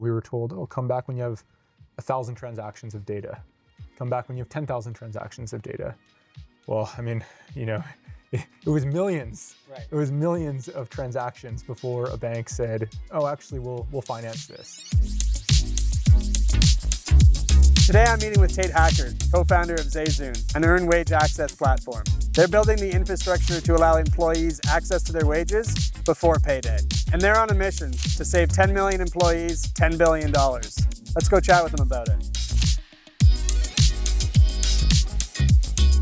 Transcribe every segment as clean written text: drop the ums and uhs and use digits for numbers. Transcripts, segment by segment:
We were told, oh, come back when you have 1,000 transactions of data. Come back when you have 10,000 transactions of data. Well, I mean, it was millions. Right. It was millions of transactions before a bank said, oh, actually, we'll finance this. Today I'm meeting with Tate Hackert, co-founder of ZayZoon, an earned wage access platform. They're building the infrastructure to allow employees access to their wages before payday. And they're on a mission to save 10 million employees $10 billion. Let's go chat with them about it.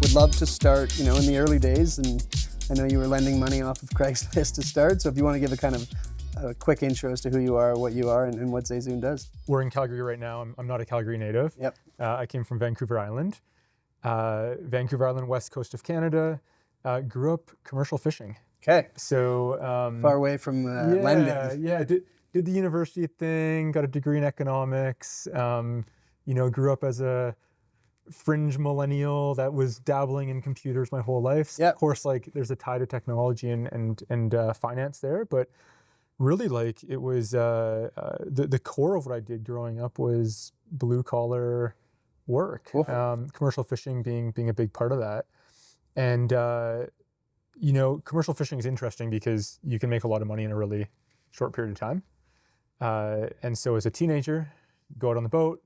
Would love to start, in the early days, and I know you were lending money off of Craigslist to start, so if you want to give a kind of a quick intro as to who you are, what you are, and what ZayZoon does. We're in Calgary right now. I'm not a Calgary native. Yep. I came from Vancouver Island. Vancouver Island, west coast of Canada. Grew up commercial fishing. Okay. So far away from lending. Yeah. Did the university thing. Got a degree in economics. Grew up as a fringe millennial that was dabbling in computers my whole life. So Yep. Of course, there's a tie to technology and finance there, but really, it was the core of what I did growing up was blue collar work. Cool. Commercial fishing being a big part of that, and commercial fishing is interesting because you can make a lot of money in a really short period of time. And so, as a teenager, go out on the boat,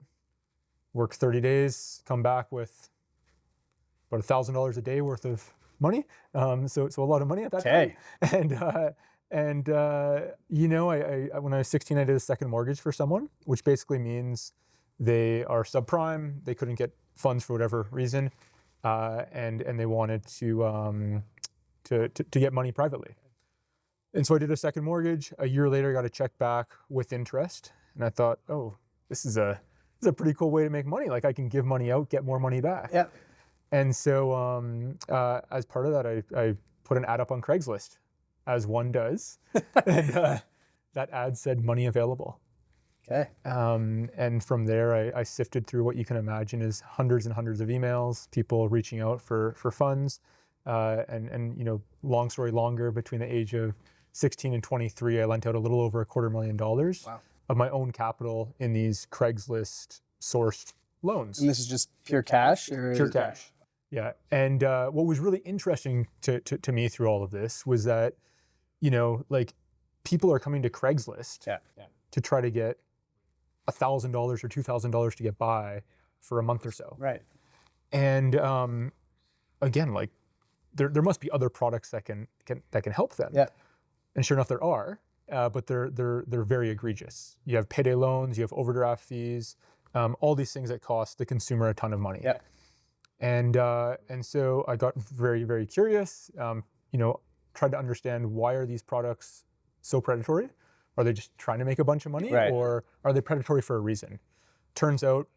work 30 days, come back with about $1,000 a day worth of money. So a lot of money at that time. And when I was 16, I did a second mortgage for someone, which basically means they are subprime. They couldn't get funds for whatever reason, and they wanted to get money privately. And so I did a second mortgage. A year later, I got a check back with interest, and I thought, oh, this is a pretty cool way to make money. I can give money out, get more money back. Yeah. And so as part of that, I put an ad up on Craigslist, as one does, and that ad said money available. Okay. And from there, I sifted through what you can imagine is hundreds and hundreds of emails, people reaching out for funds, and long story longer, between the age of 16 and 23, I lent out a little over $250,000 Wow. of my own capital in these Craigslist sourced loans. And this is just pure cash? Or Pure cash. Yeah. And what was really interesting to me through all of this was that, people are coming to Craigslist to try to get $1,000 or $2,000 to get by for a month or so. Right. And again, there must be other products that can help them. Yeah. And sure enough, there are, but they're very egregious. You have payday loans, you have overdraft fees, all these things that cost the consumer a ton of money. Yeah. And so I got very, very curious, tried to understand, why are these products so predatory? Are they just trying to make a bunch of money? Right. Or are they predatory for a reason? Turns out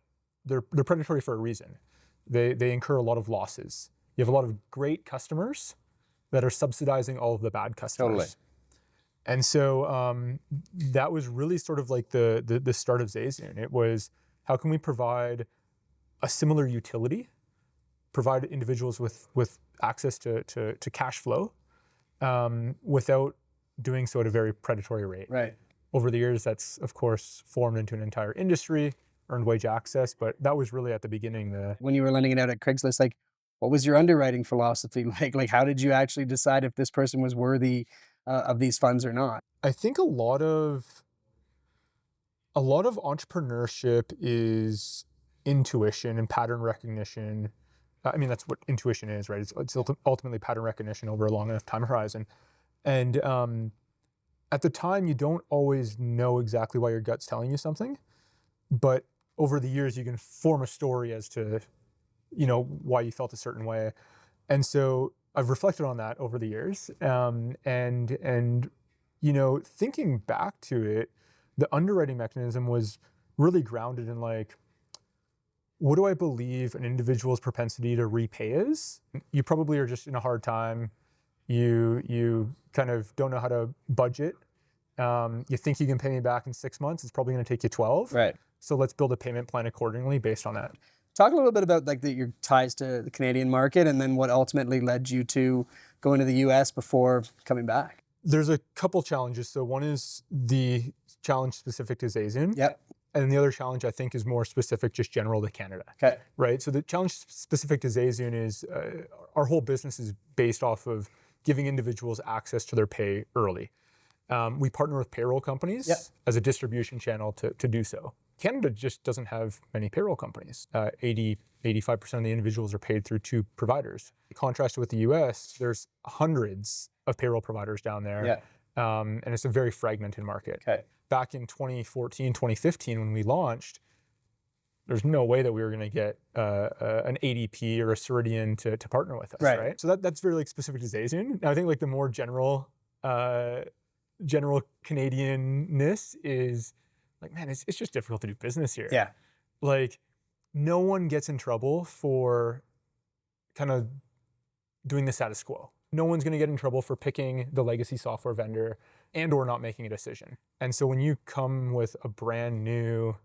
they're predatory for a reason. They incur a lot of losses. You have a lot of great customers that are subsidizing all of the bad customers. Totally. And so that was really sort of the start of ZayZoon. It was, how can we provide a similar utility, provide individuals with access to cash flow, without doing so at a very predatory rate. Right. Over the years, that's of course formed into an entire industry, earned wage access, but that was really at the beginning. When you were lending it out at Craigslist, what was your underwriting philosophy like? How did you actually decide if this person was worthy of these funds or not? I think a lot of entrepreneurship is intuition and pattern recognition. I mean, that's what intuition is, right? It's ultimately pattern recognition over a long enough time horizon. And at the time, you don't always know exactly why your gut's telling you something, but over the years, you can form a story as to, why you felt a certain way. And so I've reflected on that over the years. And thinking back to it, the underwriting mechanism was really grounded in what do I believe an individual's propensity to repay is? You probably are just in a hard time. You kind of don't know how to budget. You think you can pay me back in 6 months. It's probably going to take you 12. Right. So let's build a payment plan accordingly based on that. Talk a little bit about your ties to the Canadian market, and then what ultimately led you to going to the US before coming back. There's a couple challenges. So one is the challenge specific to ZayZoon. Yep. And the other challenge I think is more specific, just general to Canada. Okay. Right. So the challenge specific to ZayZoon is our whole business is based off of giving individuals access to their pay early. We partner with payroll companies as a distribution channel to do so. Canada just doesn't have many payroll companies. 85% of the individuals are paid through 2 providers. Contrasted with the US, there's hundreds of payroll providers down there. And it's a very fragmented market. Okay. Back in 2014, 2015, when we launched, there's no way that we were going to get an ADP or a Ceridian to partner with us, right? So that's very like specific to ZayZoon. Now I think like the more general Canadianness is like, man, it's just difficult to do business here. Yeah. Like no one gets in trouble for kind of doing the status quo. No one's going to get in trouble for picking the legacy software vendor and or not making a decision. And so when you come with a brand new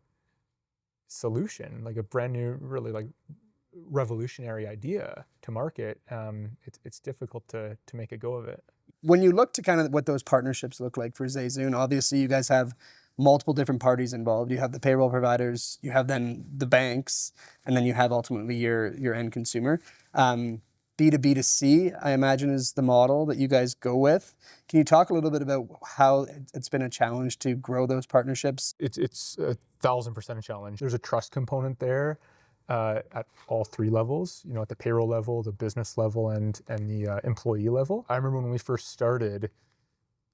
solution, like a brand new, really like revolutionary idea to market, it's difficult to make a go of it. When you look to kind of what those partnerships look like for ZayZoon, obviously you guys have multiple different parties involved. You have the payroll providers, you have then the banks, and then you have ultimately your end consumer. B2B2C, I imagine, is the model that you guys go with. Can you talk a little bit about how it's been a challenge to grow those partnerships? It's 1,000% a challenge. There's a trust component there at all 3 levels, you know, at the payroll level, the business level, and the employee level. I remember when we first started,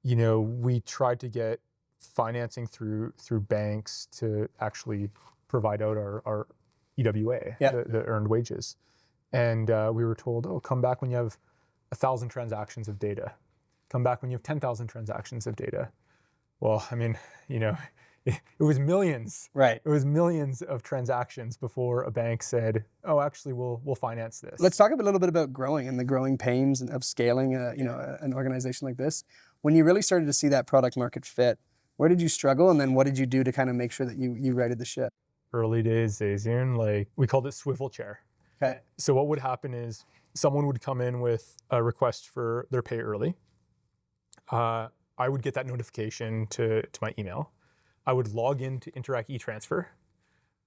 you know, we tried to get financing through banks to actually provide out our EWA, the earned wages. And we were told, oh, come back when you have 1,000 transactions of data. Come back when you have 10,000 transactions of data. Well, I mean, you know, it was millions. Right. It was millions of transactions before a bank said, oh, actually, we'll finance this. Let's talk a little bit about growing and the growing pains of scaling an organization like this. When you really started to see that product market fit, where did you struggle? And then what did you do to kind of make sure that you righted the ship? Early days, ZayZoon, like we called it swivel chair. Okay. So what would happen is someone would come in with a request for their pay early. I would get that notification to my email. I would log into Interact eTransfer.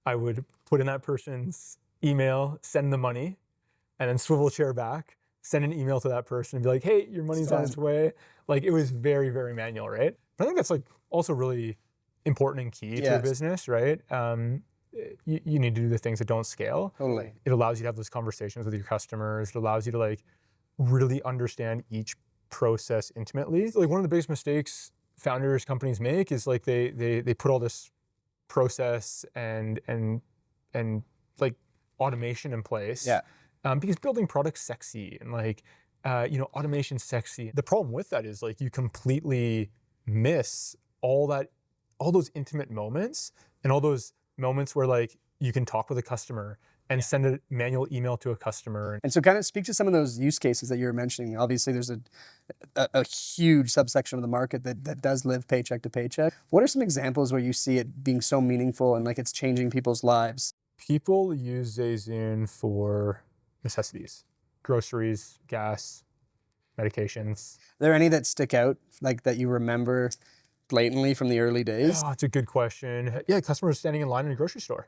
I would put in that person's email, send the money, and then swivel chair back, send an email to that person and be like, hey, your money's on its way. Like it was very, very manual, right? But I think that's like also really important and key to a business, right? You need to do the things that don't scale. Totally. It allows you to have those conversations with your customers. It allows you to like really understand each process intimately. Like one of the biggest mistakes founders, companies make is like they put all this process and like automation in place. Yeah. Because building product's sexy and like automation's sexy. The problem with that is like you completely miss all those intimate moments and all those moments where like you can talk with a customer and send a manual email to a customer. And so kind of speak to some of those use cases that you were mentioning. Obviously there's a huge subsection of the market that does live paycheck to paycheck. What are some examples where you see it being so meaningful and like it's changing people's lives? People use ZayZoon for necessities, groceries, gas, medications. Are there any that stick out, like that you remember blatantly from the early days? Oh, it's a good question. Yeah, customers standing in line in a grocery store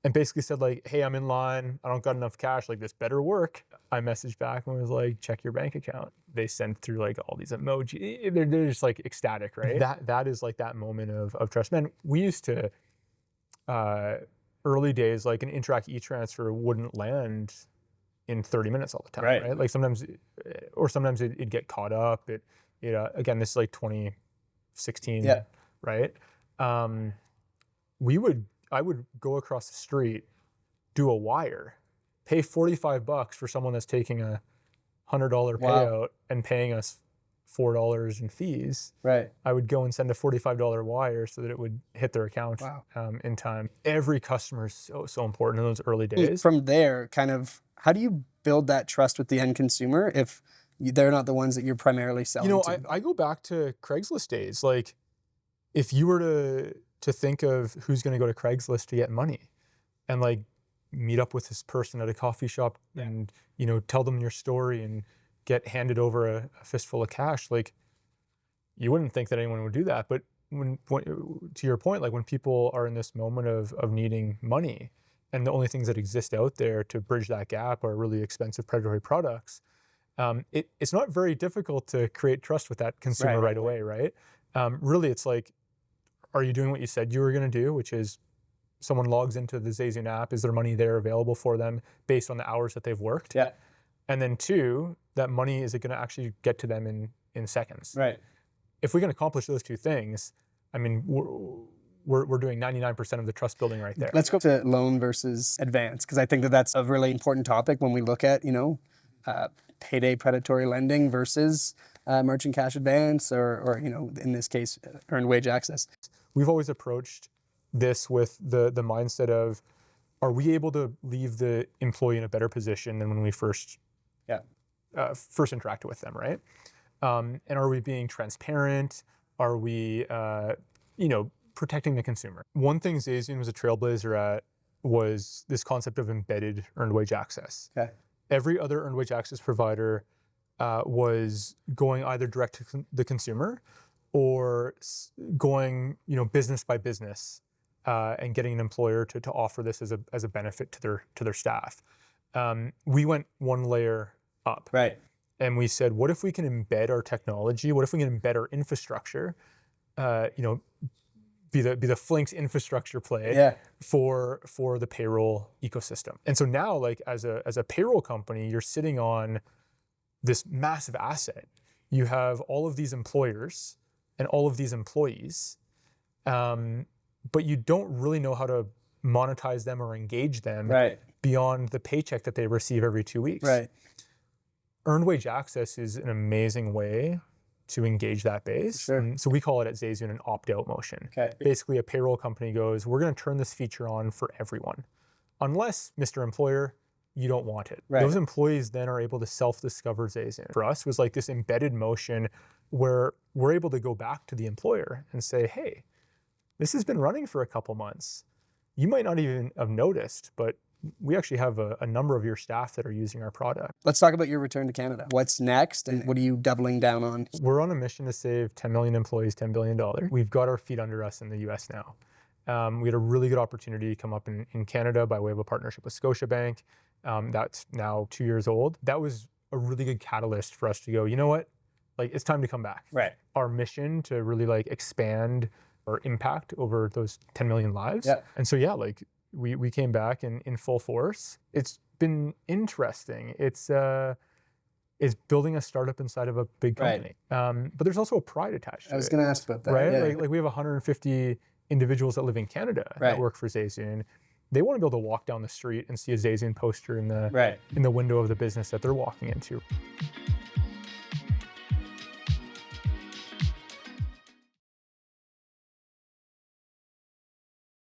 and basically said like, hey, I'm in line. I don't got enough cash. Like this better work. I messaged back and was like, check your bank account. They sent through like all these emoji. They're just like ecstatic, right? That is like that moment of trust. Man, we used to, early days, like an Interact eTransfer wouldn't land in 30 minutes all the time, right? Like sometimes it'd get caught up. Again, this is like 2016, right? I would go across the street, do a wire, pay $45 for someone that's taking a $100 payout and paying us $4 in fees. Right. I would go and send a $45 wire so that it would hit their account in time. Every customer is so important in those early days. From there, kind of, how do you build that trust with the end consumer if they're not the ones that you're primarily selling to? I go back to Craigslist days. Like, if you were to think of who's going to go to Craigslist to get money and like meet up with this person at a coffee shop and, tell them your story and get handed over a fistful of cash, like you wouldn't think that anyone would do that. But to your point, like when people are in this moment of needing money, and the only things that exist out there to bridge that gap are really expensive predatory products, it's not very difficult to create trust with that consumer right away, right? Really, it's like, are you doing what you said you were going to do, which is someone logs into the ZayZoon app, is there money there available for them based on the hours that they've worked? Yeah. And then two, that money, is it going to actually get to them in seconds? Right. If we can accomplish those two things, I mean, we're doing 99% of the trust building right there. Let's go to loan versus advance, because I think that that's a really important topic when we look at, payday predatory lending versus merchant cash advance, or in this case, earned wage access. We've always approached this with the mindset of, are we able to leave the employee in a better position than when we first interacted with them, right? And are we being transparent? Are we, protecting the consumer? One thing ZayZoon was a trailblazer at was this concept of embedded earned wage access. Okay. Every other earned wage access provider was going either direct to the consumer or going, business by business and getting an employer to offer this as a benefit to their staff. We went one layer up. Right. And we said, what if we can embed our technology? What if we can embed our infrastructure? Be the Flinks infrastructure play for the payroll ecosystem. And so now, like as a payroll company, you're sitting on this massive asset. You have all of these employers and all of these employees, but you don't really know how to monetize them or engage them beyond the paycheck that they receive every 2 weeks. Right. Earned wage access is an amazing way to engage that base. Sure. So we call it at ZayZoon an opt-out motion. Okay. Basically, a payroll company goes, we're going to turn this feature on for everyone, unless, Mr. Employer, you don't want it. Right. Those employees then are able to self-discover ZayZoon. For us, it was like this embedded motion where we're able to go back to the employer and say, hey, this has been running for a couple months. You might not even have noticed, but we actually have a number of your staff that are using our product. Let's talk about your return to Canada. What's next, and what are you doubling down on? We're on a mission to save 10 million employees $10 billion. We've got our feet under us in the US now. We had a really good opportunity come up in Canada by way of a partnership with Scotiabank. That's now 2 years old. That was a really good catalyst for us to go, you know what? Like, it's time to come back. Right. Our mission to really expand our impact over those 10 million lives. Yeah. And so, we came back in full force. It's been interesting. It's building a startup inside of a big company. But there's also a pride attached to it. I was going to ask about that. Right? Yeah. Like we have 150 individuals that live in Canada that work for ZayZoon. They want to be able to walk down the street and see a ZayZoon poster in the window of the business that they're walking into.